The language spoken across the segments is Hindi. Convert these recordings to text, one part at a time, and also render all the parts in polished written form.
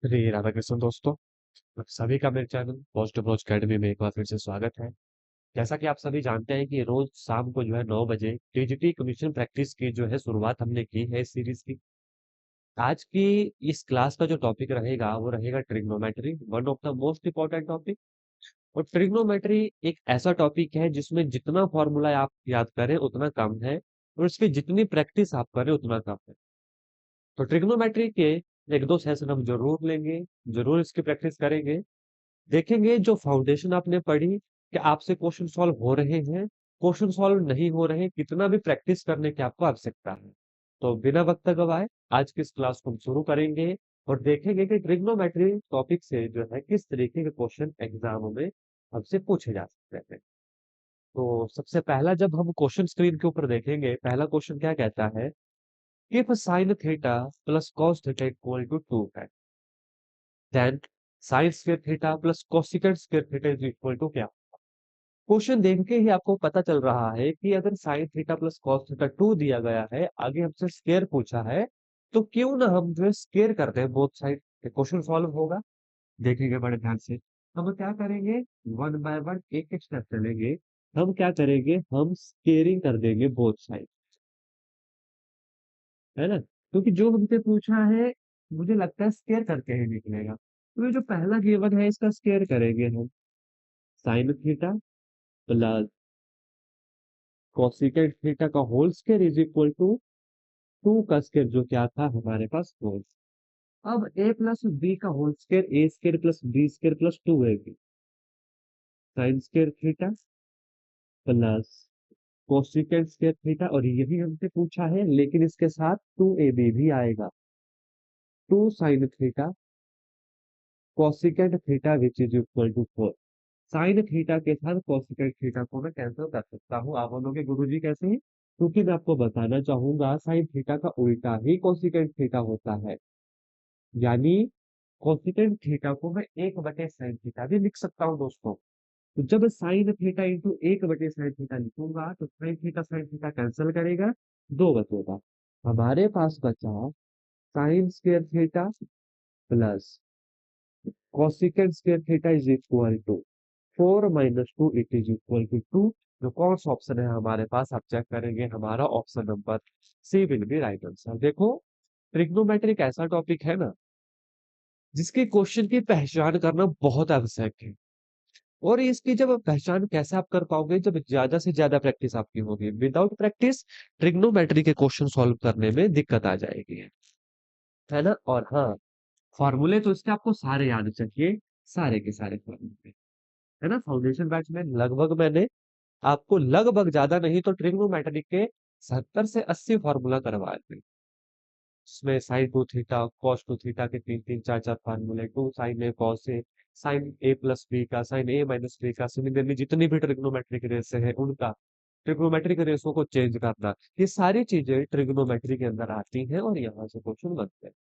श्री राधा कृष्ण दोस्तों, आप सभी का मेरे चैनल पॉजिटिव अप्रोच अकेडमी में एक बार फिर से स्वागत है। जैसा कि आप सभी जानते हैं कि रोज शाम को जो है 9 बजे टीजीटी कमीशन प्रैक्टिस की जो है शुरुआत हमने की है इस सीरीज की। आज की इस क्लास का जो टॉपिक रहेगा वो रहेगा trigonometry, one of the most important topic. और ट्रिग्नोमेट्री एक ऐसा टॉपिक है जिसमें जितना फॉर्मूला आप याद करें उतना कम है, और इसकी जितनी प्रैक्टिस आप करें उतना कम है। तो ट्रिग्नोमेट्री के एक दो सेशन हम जरूर लेंगे, जरूर इसकी प्रैक्टिस करेंगे। देखेंगे जो फाउंडेशन आपने पढ़ी कि आपसे क्वेश्चन सॉल्व हो रहे हैं, क्वेश्चन सॉल्व नहीं हो रहे, कितना भी प्रैक्टिस करने की आपको आवश्यकता है। तो बिना वक्त गवाए आज की इस क्लास को हम शुरू करेंगे और देखेंगे कि ट्रिग्नोमेट्री टॉपिक से जो है किस तरीके के क्वेश्चन एग्जाम में हमसे पूछे जा सकते हैं। तो सबसे पहला जब हम क्वेश्चन स्क्रीन के ऊपर देखेंगे, पहला क्वेश्चन क्या कहता है, if sine theta plus cos theta equal to 2 है, then sine square theta plus cosecant square theta is equal to क्या। क्वेश्चन देख के ही आपको पता चल रहा है कि अगर sign theta plus cos theta 2 दिया गया है, आगे हमसे स्क्वायर पूछा है, तो क्यों ना हम जो है स्क्वायर कर दें बोथ साइड। क्वेश्चन सॉल्व होगा, देखेंगे बड़े ध्यान से। हम क्या करेंगे, वन बाय वन एक एक स्टेप चलेंगे। हम क्या करेंगे, हम स्क्वेयरिंग कर देंगे बोथ साइड, है ना। क्योंकि जो हमसे पूछा है, मुझे लगता है स्क्वायर करके ही निकलेगा। तो ये जो पहला गिवन है इसका स्क्वायर करेंगे हम। Sine theta plus cosecant theta का whole square is equal to 2 का स्क्वायर, जो क्या था हमारे पास 4। अब a प्लस बी का whole square, A square plus B square plus 2ab, sine square theta plus cosecant square theta, और यही हमसे पूछा है लेकिन इसके साथ 2ab भी आएगा। 2 sine theta cosecant theta which is equal to 4। Sine theta के साथ कोसेकेंट थीटा को मैं कैंसिल कर सकता हूँ। आप बोलोगे गुरुजी कैसे ही, क्योंकि मैं आपको बताना चाहूंगा साइन थीटा का उल्टा ही कोसेकेंट थीटा होता है। यानी कोसेकेंट थीटा को मैं एक बटे साइन थीटा भी लिख सकता हूँ दोस्तों। तो जब साइन थीटा इंटू एक बटे साइन थीटा लिखूंगा तो साइन थीटा कैंसिल करेगा, दो बचेगा। हमारे पास बचा sine square theta plus cosecant square theta is equal to 4 - 2, it is equal to 2। जो कौन सा ऑप्शन है हमारे पास, आप चेक करेंगे, हमारा option number C will be right answer. देखो, ट्रिग्नोमेट्री एक ऐसा टॉपिक है ना जिसके क्वेश्चन की पहचान करना बहुत आवश्यक है। और इसकी जब पहचान कैसे आप कर पाओगे, जब ज्यादा से ज्यादा प्रैक्टिस आपकी होगी। विदाउट प्रैक्टिस ट्रिग्नोमेट्री के क्वेश्चन सॉल्व करने में दिक्कत आ जाएगी, है ना। और हाँ, फॉर्मूले तो इसके आपको सारे याद चाहिए, सारे के सारे फॉर्मूले, है ना। फाउंडेशन बैच में लगभग मैंने आपको लगभग ज्यादा नहीं तो ट्रिग्नोमेट्री के 70 से 80 फॉर्मूला करवाए थे। इसमें sine two theta cos two theta के तीन तीन चार चार फार्मूले, two sine A cos A, sine A plus B का, साइन ए माइनस बी का, सिमिलरली जितनी भी ट्रिग्नोमेट्रिक रेस है उनका, ट्रिग्नोमेट्रिक रेसो को चेंज करना, ये सारी चीजें ट्रिग्नोमेट्री के अंदर आती हैं और यहाँ से क्वेश्चन बनते हैं।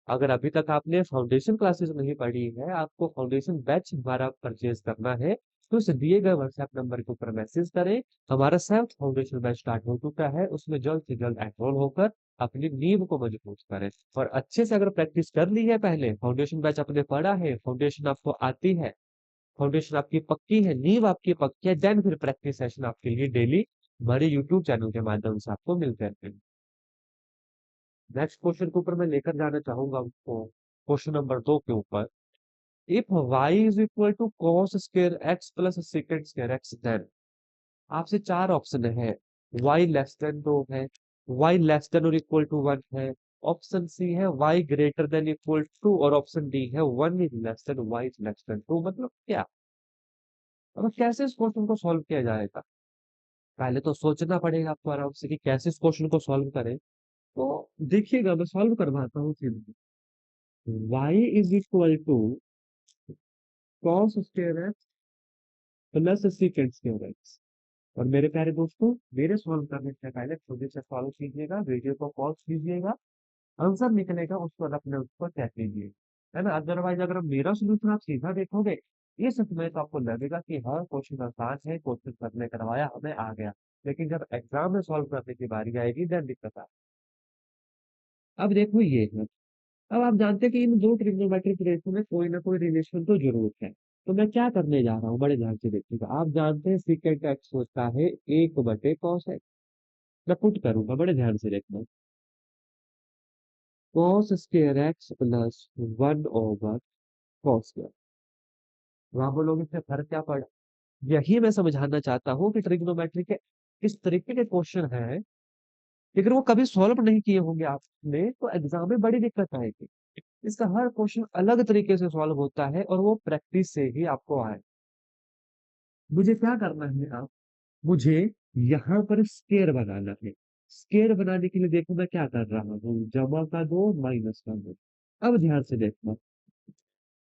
अगर अभी तक आपने फाउंडेशन क्लासेस नहीं पढ़ी है, आपको फाउंडेशन बैच हमारा परचेज करना है, तो इस दिए गए व्हाट्सएप नंबर के ऊपर मैसेज करें। हमारा सेल्फ फाउंडेशन बैच स्टार्ट हो चुका है, उसमें जल्द से जल्द एनरोल होकर अपनी नींव को मजबूत करें। और अच्छे से अगर प्रैक्टिस कर ली है, पहले फाउंडेशन बैच आपने पढ़ा है, फाउंडेशन आपको आती है, फाउंडेशन आपकी पक्की है, नींव आपकी पक्की है, देन फिर प्रैक्टिस सेशन आपके लिए डेली हमारे यूट्यूब चैनल के माध्यम से आपको मिलते हैं। नेक्स्ट क्वेश्चन के ऊपर मैं लेकर जाना चाहूंगा आपको, क्वेश्चन नंबर 2 के ऊपर। If y is equal to cos square x plus secant square x, then आपसे चार ऑप्शन है। y लेस देन 2 है, y लेस देन और इक्वल टू 1 है, ऑप्शन सी है y greater than equal to, और ऑप्शन डी है 1 is less than y is less than 2। मतलब क्या, अब कैसे इस क्वेश्चन को सॉल्व किया जाएगा। पहले तो सोचना पड़ेगा आपको आराम से कि कैसे इस क्वेश्चन को सॉल्व करें। तो देखिएगा, मैं सॉल्व करवाता हूँ सीधे। y is equal to cos square x plus secant square x. और मेरे प्यारे दोस्तों, मेरे सॉल्व करने से पहले खुद से सॉल्व कीजिएगा, वीडियो को पॉज कीजिएगा, आंसर निकलेगा उसको अपने उसको चेक कीजिए, है ना। अदरवाइज अगर मेरा सोल्यूशन आप सीधा देखोगे, ये सच में तो आपको लगेगा कि हाँ क्वेश्चन आसान है, क्वेश्चन करने करवाया हमें आ गया, लेकिन जब एग्जाम में सॉल्व करने की बारी आएगी देन दिक्कत आ। अब देखो ये है, अब आप जानते हैं कि इन दो ट्रिग्नोमेट्रिक रेशो में कोई ना कोई रिलेशन तो जरूर है। तो मैं क्या करने जा रहा हूँ, बड़े ध्यान से देखिएगा। आप जानते हैं सीकेंट एक्स होता है 1/cos एक्स। मैं पुट करूंगा, बड़े ध्यान से देखना। cos square x plus 1/cos square. वहां बोलोगे इससे फर्क क्या पड़ा। यही मैं समझाना चाहता हूँ कि ट्रिग्नोमेट्री के इस तरीके के क्वेश्चन है, लेकिन वो कभी सॉल्व नहीं किए होंगे आपने, तो एग्जाम में बड़ी दिक्कत आएगी। इसका हर क्वेश्चन अलग तरीके से सॉल्व होता है और वो प्रैक्टिस से ही आपको आए। मुझे क्या करना है आप, मुझे यहाँ पर स्केयर बनाना है। स्केयर बनाने के लिए देखो मैं क्या कर रहा हूँ, जमा का दो माइनस का दो। अब ध्यान से देखना,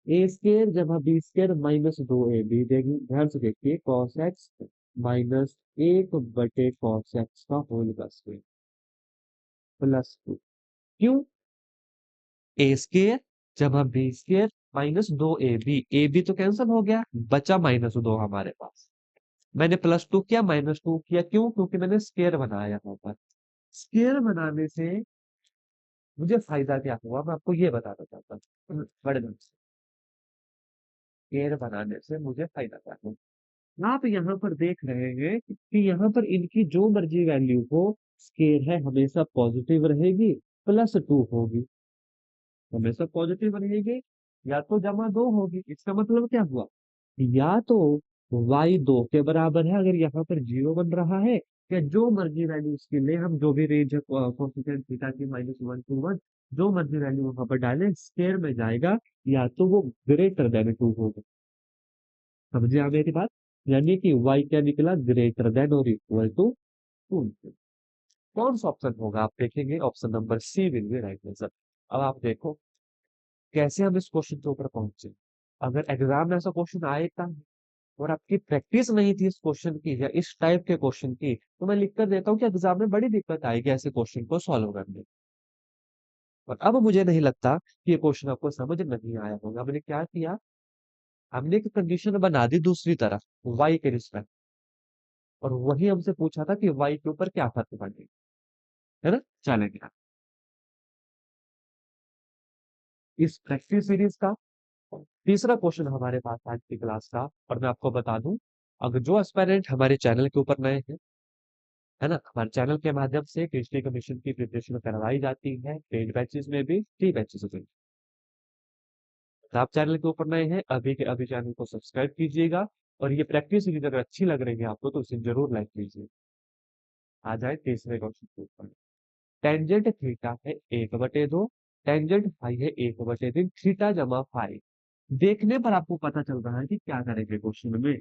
ए स्केयर जमा बी स्केयर माइनस 2ab, देखिए ध्यान से देखिए, cos x minus 1/cos x का होल का स्क्वायर प्लस 2। क्यों, ए स्केयर जमा B square minus 2ab, A B तो कैंसिल हो गया, बचा -2 हमारे पास। मैंने +2 किया, -2 किया, क्यों, क्योंकि मैंने स्केयर बनाया यहाँ पर। स्केयर बनाने से मुझे फायदा क्या हुआ, मैं आपको ये बताना चाहता हूँ बड़े ढंग से। स्केयर बनाने से मुझे फायदा क्या हुआ, आप यहाँ पर देख रहे हैं कि यहाँ पर इनकी जो मर्जी वैल्यू हो, स्केयर है हमेशा पॉजिटिव रहेगी, +2 होगी, हमेशा पॉजिटिव रहेगी, या तो जमा 2 होगी। इसका मतलब क्या हुआ, या तो y 2 के बराबर है अगर यहाँ पर 0 बन रहा है, या जो मर्जी वैल्यू इसके लिए हम जो भी रेंज है कोफिशिएंट थीटा की -1 to 1, जो मर्जी वैल्यू वहां पर डालें स्क्वायर में जाएगा, या तो वो >2 होगा। समझे आप मेरी बात, यानी कि y क्या निकला, >= 2। कौन सा ऑप्शन होगा, आप देखेंगे option number C will be right answer. अब आप देखो कैसे हम इस क्वेश्चन के ऊपर पहुंचे। अगर एग्जाम में ऐसा क्वेश्चन आएगा और आपकी प्रैक्टिस नहीं थी इस क्वेश्चन की या इस टाइप के क्वेश्चन की, तो मैं लिख कर देता हूँ कि एग्जाम में बड़ी दिक्कत आएगी ऐसे क्वेश्चन को सॉल्व करने। और अब मुझे नहीं लगता कि ये क्वेश्चन आपको समझ नहीं आया होगा। हमने क्या किया, हमने एक कंडीशन बना दी दूसरी तरफ y के रिस्पेक्ट, और वही हमसे पूछा था कि y के ऊपर क्या फर्क पड़ेगा, है ना। चलेगा इस प्रैक्टिस सीरीज का तीसरा क्वेश्चन हमारे पास आज की क्लास का। और मैं आपको बता दूं, अगर जो एस्पायरेंट हमारे चैनल के ऊपर नए हैं, है ना, हमारे चैनल के माध्यम से कृषि कमीशन की प्रिपरेशन करवाई जाती है, पेड बैचेस में भी, फ्री बैचेस में भी। तो आप चैनल के ऊपर नए हैं, अभी के अभी चैनल को सब्सक्राइब कीजिएगा। और ये प्रैक्टिस सीरीज अगर अच्छी लग रही है आपको तो इसे जरूर लाइक कीजिए। आ जाए तीसरे क्वेश्चन के ऊपर। टेंजेंट थीटा है 1/2, टेंजेंट फाई है 1/3, थीटा जमा फाई। देखने पर आपको पता चल रहा है कि क्या करेंगे क्वेश्चन में।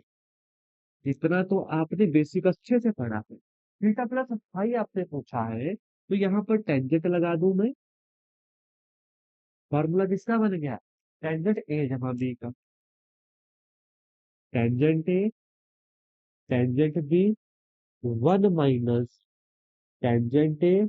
इतना तो आपने बेसिक अच्छे से पढ़ा है। थीटा प्लस फाई आपसे पूछा है, तो यहाँ पर टेंजेंट लगा दूं मैं। फॉर्मूला किसका बन गया, टेंजेंट ए जमा बी का। Tangent A tangent B 1 minus tangent A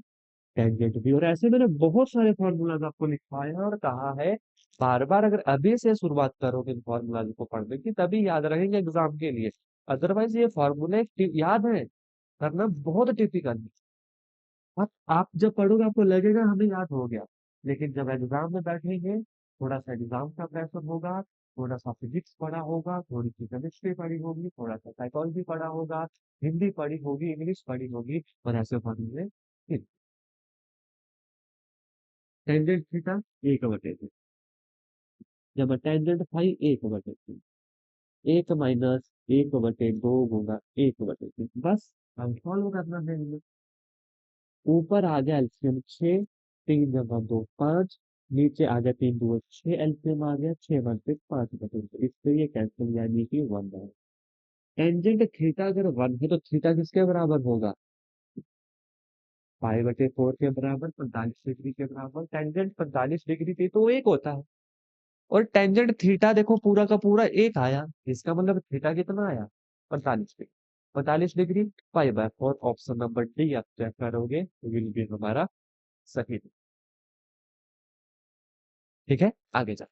tangent B. और ऐसे मैंने बहुत सारे फॉर्मूलाज आपको लिखवाए हैं और कहा है बार बार अगर अभी से शुरुआत करोगे इन फॉर्मूलाज को पढ़ने की तभी याद रहेंगे एग्जाम के लिए। अदरवाइज ये फॉर्मूले याद है करना बहुत टिपिकल है। आप जब पढ़ोगे आपको लगेगा हमें याद हो गया, लेकिन जब एग्जाम में बैठेंगे थोड़ा सा एग्जाम का प्रेशर होगा, थोड़ा सा फिजिक्स पढ़ा होगा, थोड़ी सी केमिस्ट्री पढ़ी होगी, थोड़ा सा साइकोलॉजी पढ़ा होगा, हिंदी पढ़ी होगी, इंग्लिश पढ़ी होगी, और ऐसे फॉर्मूले। टेंजेंट थीटा 1/3, जब टेंजेंट फाई 1/3, 1 - 1/2 गुना 1/3, बस हम सॉल्व करना है इन्हें। ऊपर आ गया एलसीएम 6, 3 × 2 5, नीचे आ गया 3 × 2 6, एलसीएम आ गया 6 × 1 5/3, इससे ये कैंसिल यानी कि 1 है। टेंजेंट थीटा अगर 1 है तो थीटा किसके बराबर होगा, π/4 के बराबर, 45 डिग्री के बराबर। टेंजेंट 45 डिग्री थी तो वो एक होता है, और टेंजेंट थीटा देखो पूरा का पूरा एक आया, इसका मतलब थीटा कितना आया, 45 degree. 45 degree, π/4, option number D आप चेक करोगे विल बी हमारा सही। ठीक है, आगे जा।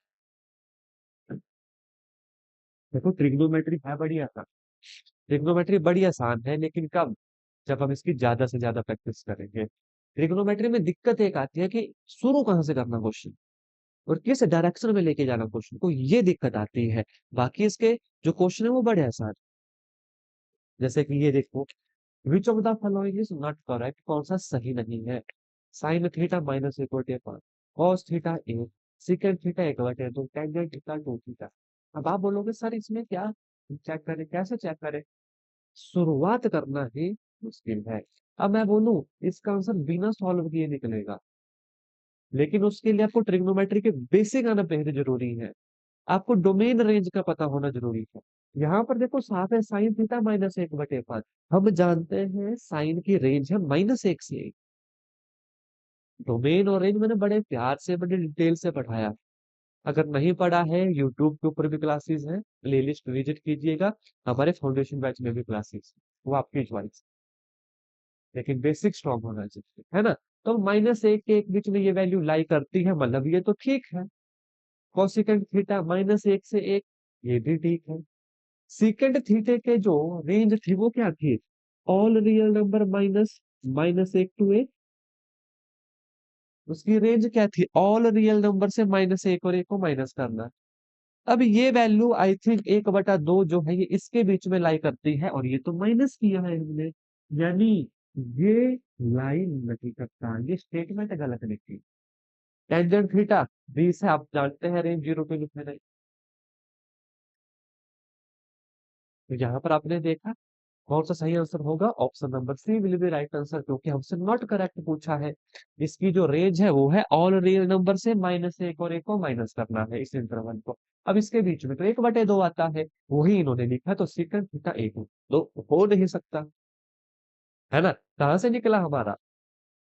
देखो ट्रिग्नोमेट्री है बड़ी आसान, ट्रिग्नोमेट्री बड़ी आसान है, लेकिन कब, जब हम इसकी ज्यादा से ज्यादा प्रैक्टिस करेंगे। ट्रिग्नोमेट्री में दिक्कत एक आती है कि शुरू कहाँ से करना क्वेश्चन। और किस डायरेक्शन में लेके जाना क्वेश्चन को, ये दिक्कत आती है। बाकी इसके जो क्वेश्चन है वो बड़े आसान। जैसे कि ये देखो, which of the following is not correct, कौन सा सही नहीं है। साइन थीटा माइनस एक बटे पांच, कॉस थीटा एक, सिकेंड थीटा एक बटे दो, टेंजेंट थीटा टू थीटा। अब आप बोलोगे सर इसमें क्या चेक करें, कैसे चेक करें? शुरुआत करना ही मुश्किल है। अब मैं बोलूं इसका आंसर बिना सॉल्व किए निकलेगा, लेकिन उसके लिए आपको ट्रिग्नोमेट्री के बेसिक आना पहले जरूरी है। आपको डोमेन रेंज का पता होना जरूरी है। यहाँ पर देखो साफ है, साइन थीटा माइनस एक बटे पांच। हम जानते हैं साइन की रेंज है माइनस एक से एक। डोमेन और रेंज मैंने बड़े प्यार से बड़े डिटेल से पढ़ाया। अगर नहीं पढ़ा है, यूट्यूब के ऊपर भी क्लासेस हैं, प्लेलिस्ट विजिट कीजिएगा। हमारे फाउंडेशन बैच में भी क्लासेस, वो आपकी चॉइस, लेकिन बेसिक स्ट्रॉन्ग होना चाहिए, है ना? तो माइनस एक के एक बीच में ये वैल्यू लाई करती है, मतलब ये तो ठीक है। कोसिकेंड थीटा माइनस एक से एक, ये भी ठीक है। सीकेंड थीटे के जो रेंज थी वो क्या थी? All real number minus minus एक टू एक। उसकी रेंज क्या थी? ऑल रियल नंबर से माइनस एक और एक को माइनस करना। अब ये वैल्यू आई थिंक एक बटा दो जो है ये इसके बीच में लाई करती है, और ये तो माइनस किया है हमने, यानी ये लाइन नहीं करता, ये स्टेटमेंट गलत लिखी। टेंजेंट थीटा 20 है, आप जानते हैं रेंज 0 टू लिखने। तो यहाँ पर आपने देखा कौन सा सही आंसर होगा, option number C will be right answer, क्योंकि हमसे नॉट करेक्ट पूछा है। इसकी जो रेंज है वो है ऑल रियल नंबर से माइनस एक और एक को माइनस करना है इस इंटरवल को। अब इसके बीच में तो एक बटे दो आता है, वही इन्होंने लिखा, तो सीकंड थीटा एक तो हो नहीं सकता, है ना? कहाँ से निकला हमारा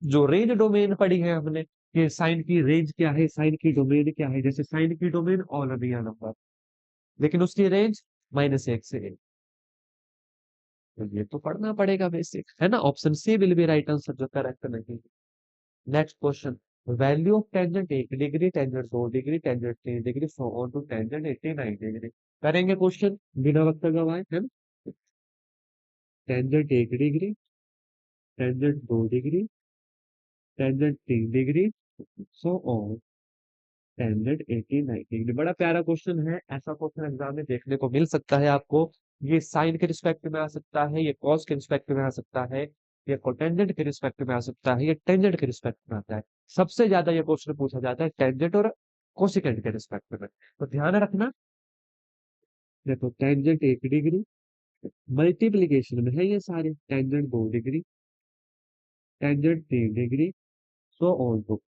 जो रेंज डोमेन पढ़ी है हमने, कि साइन की रेंज क्या है, साइन की डोमेन क्या है। जैसे साइन की डोमेन ऑल रियल नंबर, लेकिन उसकी रेंज माइनस एक से एक। तो ये तो पढ़ना पड़ेगा बेसिक, है ना? Option C will be right answer, जो करेक्ट नहीं। Next question, value of tangent एक डिग्री, टेंजेंट दो डिग्री, टेंजेंट तीन degree, so on to tangent 89 degree. करेंगे क्वेश्चन बिना वक्त गवाए, है ना? टेंजेंट एक डिग्री, टेंजेंट दो डिग्री, टेंजेंट तीन degree, so on tangent 89 degree. बड़ा प्यारा क्वेश्चन है, ऐसा क्वेश्चन एग्जाम में देखने को मिल सकता है आपको। ये साइन के रिस्पेक्ट में आ सकता है, ये कॉस के रिस्पेक्ट में आ सकता है, ये कोटेंजेंट के रिस्पेक्ट में आ सकता है, ये टेंजेंट के रिस्पेक्ट में आता है। सबसे ज्यादा ये क्वेश्चन पूछा जाता है टेंजेंट और कोसिकेंट के रिस्पेक्ट में। तो ध्यान रखना, देखो टेंजेंट एक डिग्री, मल्टीप्लीकेशन में है ये सारे, टेंजेंट दो डिग्री, टेंजेंट तीन degree, so on to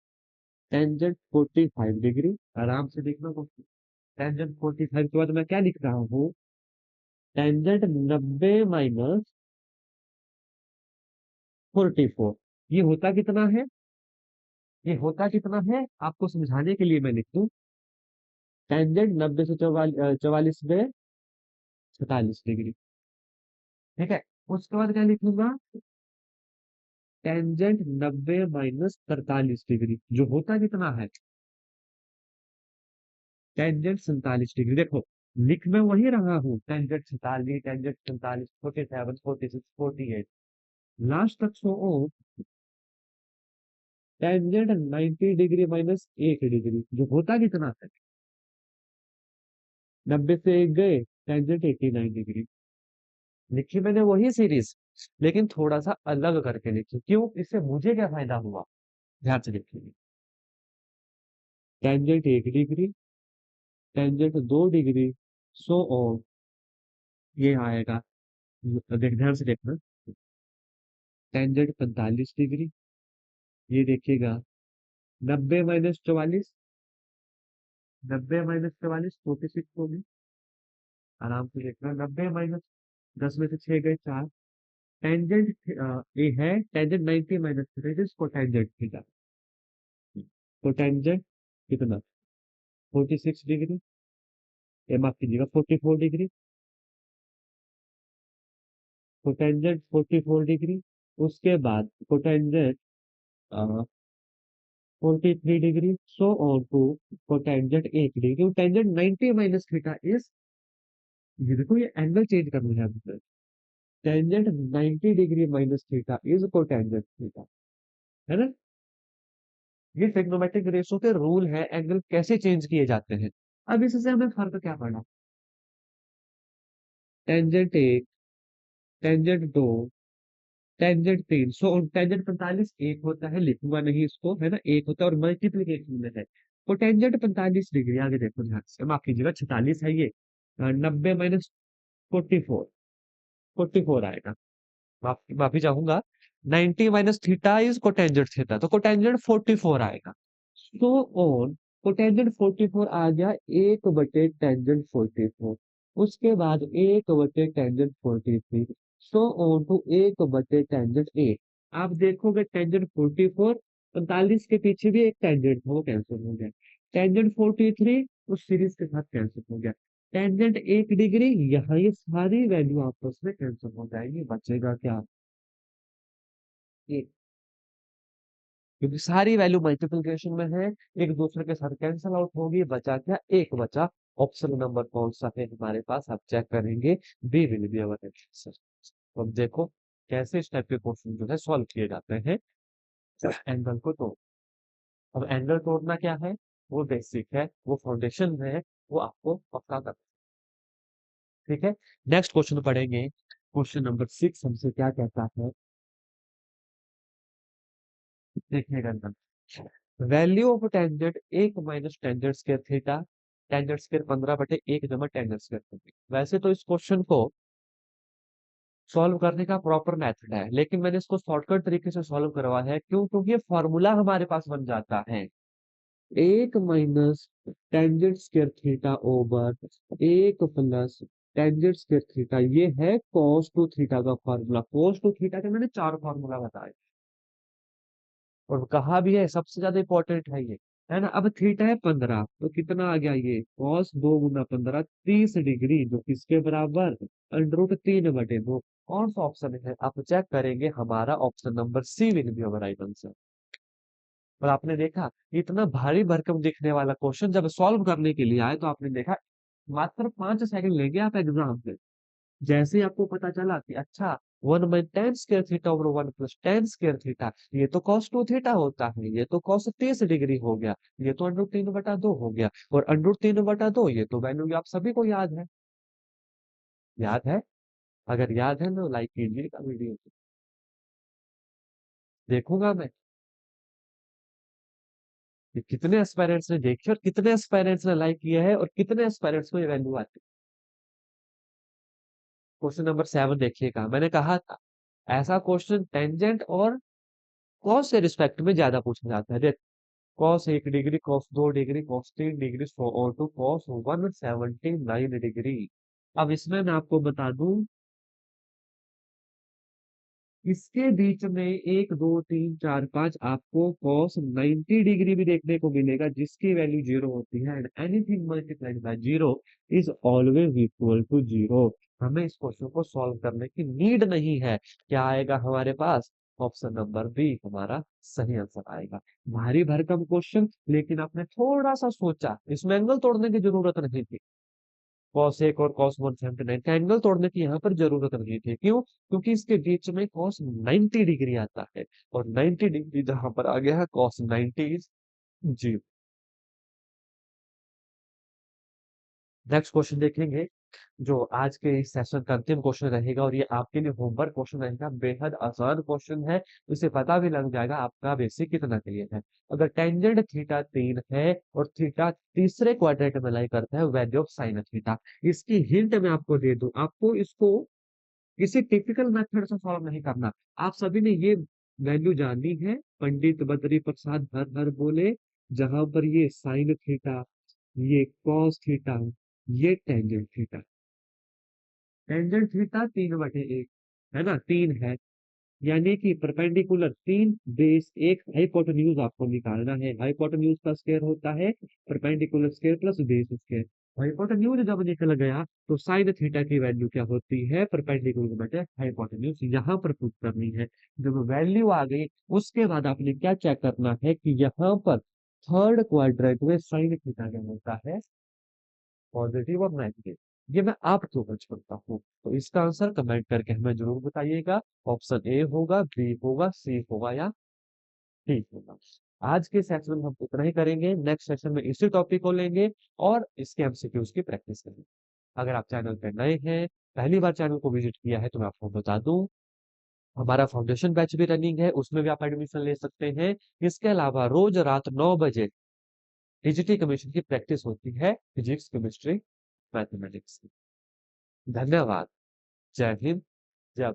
tangent 45 degree. आराम से देखना क्वेश्चन। टेंजेंट 45 के बाद मैं क्या लिख रहा हूँ? Tangent 90 minus 44। ये होता कितना है? ये होता कितना है आपको समझाने के लिए मैं लिख दूं, टेंजेंट 90 से 44 में 46 डिग्री। ठीक है, उसके बाद क्या लिखूंगा? टेंजेंट 90 माइनस 43 डिग्री, जो होता कितना है? Tangent 47 degree. देखो लिख मैं वही रहा हूँ, टेंजेंट 47, टेंजेंट 47, 47, 46, 48, लास्ट तक सो ओ टेंजेंट 90 डिग्री माइनस एक डिग्री, जो होता कितना है? 90 से एक गए, टेंजेंट 89 डिग्री। लिखी मैंने वही सीरीज, लेकिन थोड़ा सा अलग करके लिखी। क्यों? इससे मुझे क्या फायदा हुआ, ध्यान से देखिए। टेंजेंट एक डिग्री, टेंजेंट दो डिग्री, सो ऑन, ये आएगा। ध्यान से देखना, टेंजेंट 45 डिग्री, ये देखिएगा 90 माइनस 44, 90 माइनस 44 46 होगी। आराम से देखना, 90 माइनस 10 में से 6 गए 4, टेंजेंट ये है टेंजेंट 90 माइनस थीटा, जिसको टेंजेंट थीटा, तो टेंजेंट कितना? 46 डिग्री, ये माफ कीजिएगा 44 डिग्री, कोटेंजेंट 44 डिग्री। उसके बाद cotangent 43 degree, so on to cotangent 1 degree. Tangent 90 minus theta is, ये देखो ये एंगल चेंज करना है आपको। Tangent 90 degree minus theta is cotangent theta, है ना? ये ट्रिग्नोमेट्रिक रेशो के रूल है, एंगल कैसे चेंज किए जाते हैं। अब इससे हमें फर्क क्या पड़ा, टेंजेंट एक, टेंजेंट दो, टेंजेंट तीन। सो टेंजेंट 45 एक होता है, लिखूंगा नहीं इसको, है ना, एक होता है और मल्टीप्लीकेशन में है। तो टेंजेंट 45 डिग्री, आगे देखो ध्यान से, माफ कीजिएगा 46 है ये, 90 माइनस 44, 44 आएगा, माफी चाहूंगा। 90 minus theta is cotangent theta, तो कोटेंजेंट 44 आएगा। सो ऑन, कोटेंजेंट 44 आ गया, एक बटे टेंजेंट 44, उसके बाद एक बटे टेंजेंट 43, सो ऑन टू एक बटे टेंजेंट 8। आप देखोगे टेंजेंट 44, 45 के पीछे भी एक टेंजेंट था, वो कैंसिल हो गया। टेंजेंट 43 उस सीरीज के साथ कैंसिल हो गया। टेंजेंट 1 डिग्री, यहाँ ये सारी वैल्यू आपस में कैंसिल हो जाएगी, बचेगा क्या, एक, क्योंकि सारी वैल्यू मल्टीप्लिकेशन में है, एक दूसरे के साथ कैंसिल आउट होगी, बचा क्या, एक बचा। ऑप्शन नंबर कौन सा है हमारे पास, आप चेक करेंगे, B will be our answer. तो अब देखो कैसे इस टाइप के क्वेश्चन जो है सॉल्व किए जाते हैं एंगल को तोड़। अब एंगल तोड़ना क्या है, वो बेसिक है, वो फाउंडेशन है, वो आपको पक्का कर, ठीक है। नेक्स्ट क्वेश्चन पढ़ेंगे, क्वेश्चन नंबर 6 हमसे क्या कहता है, देखिएगा, वैल्यू ऑफ टेंजेंट एक minus tangent square theta, tangent square 15/1 जमा टेंजेंट स्क्वायर थीटा। वैसे तो इस क्वेश्चन को सॉल्व करने का प्रॉपर मेथड है, लेकिन मैंने इसको शॉर्टकट तरीके से सॉल्व करवा है, क्यों, क्योंकि ये फॉर्मूला हमारे पास बन जाता है, एक minus tangent square theta over एक प्लस टेंजेंट स्क्वायर थीटा, ये है cos टू थीटा का फॉर्मूला। cos टू थीटा के मैंने 4 फॉर्मूला बताए, और कहा भी है सबसे ज्यादा इंपॉर्टेंट है ये, है ना। अब थीटा है 15, तो कितना आ गया ये, cos 2 गुना 15, 30 डिग्री, जो किसके बराबर, √3/2। कौन सा ऑप्शन है, आप चेक करेंगे, हमारा option number C will be our right answer. और आपने देखा इतना भारी भरकम दिखने वाला क्वेश्चन जब सॉल्व करने के लिए आए, तो आपने देखा मात्र 5 सेकंड लेंगे आप एग्जाम में, जैसे ही आपको पता चला कि अच्छा 1/tan² theta over 1 + tan² theta, ये तो cos 2 थीटा होता है, ये तो cos 30 डिग्री हो गया, ये तो √3/2 हो गया, और √3/2 ये तो वैल्यू आप सभी को याद है, याद है। अगर याद है तो लाइक कीजिएगा वीडियो को, देखूंगा मैं कि कितने एस्पायरेंट्स ने देखी और कितने एस्पायरेंट्स ने लाइक किया है और कितने एस्पायरेंट्स को ये वैल्यू आती है। क्वेश्चन नंबर 7 देखिएगा, मैंने कहा था ऐसा क्वेश्चन टेंजेंट और कॉस से रिस्पेक्ट में ज्यादा पूछा जाता है। cos 1 degree, cos 2 degree, cos 3 degree, so और टू cos 179 डिग्री। अब इसमें मैं आपको बता दूं, इसके बीच में 1 2 3 4 5 आपको cos 90 डिग्री भी देखने को मिलेगा, जिसकी वैल्यू 0 होती है, and anything multiplied by 0 is always equal to 0। हमें इस क्वेश्चन को सॉल्व करने की नीड नहीं है, क्या आएगा हमारे पास, ऑप्शन नंबर बी हमारा सही आंसर आएगा। भारी भरकम क्वेश्चन, लेकिन आपने थोड़ा सा सोचा, इसमें एंगल तोड़ने की जरूरत नहीं थी, cos 1 और cos 179 का एंगल तोड़ने की यहाँ पर जरूरत नहीं थी, क्यों, क्योंकि इसके बीच में cos 90 डिग्री आता है, और 90 डिग्री जहां पर आ गया है cos 90 जी। नेक्स्ट क्वेश्चन देखेंगे, जो आज के इस सेशन का अंतिम क्वेश्चन रहेगा, और ये आपके लिए होमवर्क क्वेश्चन रहेगा, बेहद आसान क्वेश्चन है, इसे पता भी लग जाएगा आपका बेसिक कितना क्लियर है। अगर टेंजेंट थीटा 3 है और थीटा तीसरे क्वाड्रेंट में लाई करता है, वैल्यू ऑफ साइन थीटा। इसकी हिंट मैं आपको दे दूं, आपको इसको किसी टिपिकल मेथड से सॉल्व नहीं करना। आप सभी ने ये वैल्यू जानी है, पंडित बद्री प्रसाद हर हर बोले, जहां पर ये साइन थीटा, ये कॉस थीटा, ये टेंजेंट थीटा। टेंजेंट थीटा 3/1, है ना, 3 है, यानी कि परपेंडिकुलर 3 बेस 1, हाइपोटेन्यूज आपको निकालना है, हाइपोटेन्यूज का स्क्वायर होता है perpendicular square plus base square. Hypotenuse जब निकल गया तो साइन थीटा की वैल्यू क्या होती है, परपेंडिकुलर बटे हाइपोटेन्यूज, यहाँ पर पुट करनी है। जब वैल्यू आ गई, उसके बाद आपने क्या चेक करना है कि यहाँ पर थर्ड क्वाड्रेंट में साइन थीटा क्या होता है, पॉजिटिव और नेगेटिव। ये मैं आपको ऊपर छोड़ता हूँ, तो इसका आंसर कमेंट करके हमें जरूर बताइएगा, ऑप्शन ए होगा, बी होगा, सी होगा या डी होगा। आज के सेशन में हम इतना ही करेंगे, नेक्स्ट सेशन में इसी टॉपिक को लेंगे और इसके एमसीक्यूज की प्रैक्टिस करेंगे। अगर आप चैनल पे नए हैं, पहली बार चैनल को विजिट किया है, तो मैं आपको बता दूं, हमारा फाउंडेशन बैच भी रनिंग है, उसमें भी आप एडमिशन ले सकते हैं। इसके अलावा रोज रात 9 बजे टीजीटी कमीशन की प्रैक्टिस होती है, फिजिक्स, केमिस्ट्री, मैथमेटिक्स की। धन्यवाद। जय हिंद। जय